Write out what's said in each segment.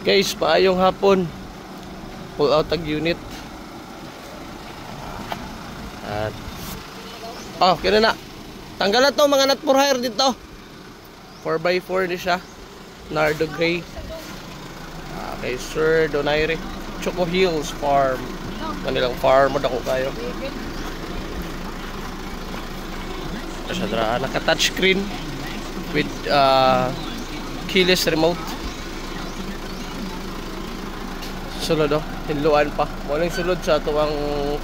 Guys, paayong hapon. Pull out ang unit. At kina na. Tanggal na to mga nut for hire dito. 4x4 ni siya. Nardo Gray. Kay Sir Donaire Choco Hills Farm. Kanilang farm mo dako kayo. Sa naka touchscreen with keyless remote. Sulod hinluan pa. Walang sulod sa ito ang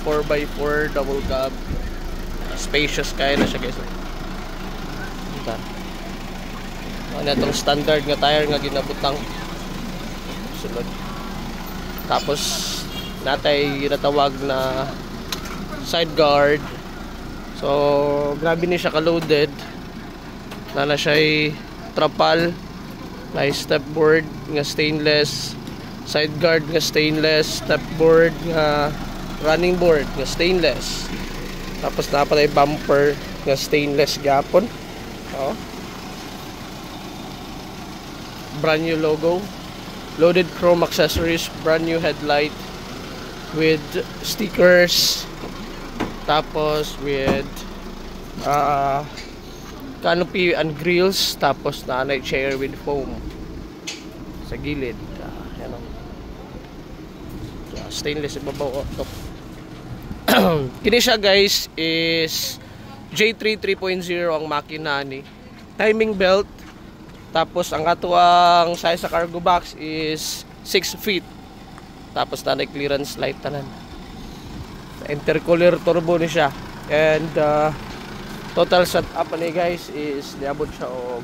4x4 double cab. Spacious kaya na siya guys. Ano itong standard nga tire nga ginabutang. Sulod. Tapos natay ginatawag na side guard. So grabe ni siya ka-loaded. Na siya trapal. May stepboard nga stainless. Side guard nga stainless, step board nga running board nga stainless. Tapos na pala bumper nga stainless gapon. Brand new logo. Loaded chrome accessories, brand new headlight with stickers. Tapos with canopy and grills. Tapos na chair with foam sa gilid. Stainless ibabaw top. Kini siya guys is J3 3.0 ang makina ni. Timing belt. Tapos ang atuang size sa cargo box is 6 feet. Tapos nanay clearance light tanan. Intercooler turbo ni siya. And total setup ni guys is niabot siya og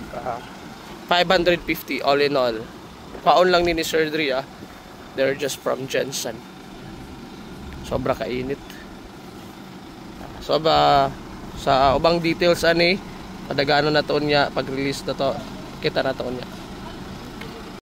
550 all in all. Paon lang ni Sir Dre They're just from Jensen. Sobra kainit. So sa ubang details ani padagano na to niya pag-release na to kita na to niya.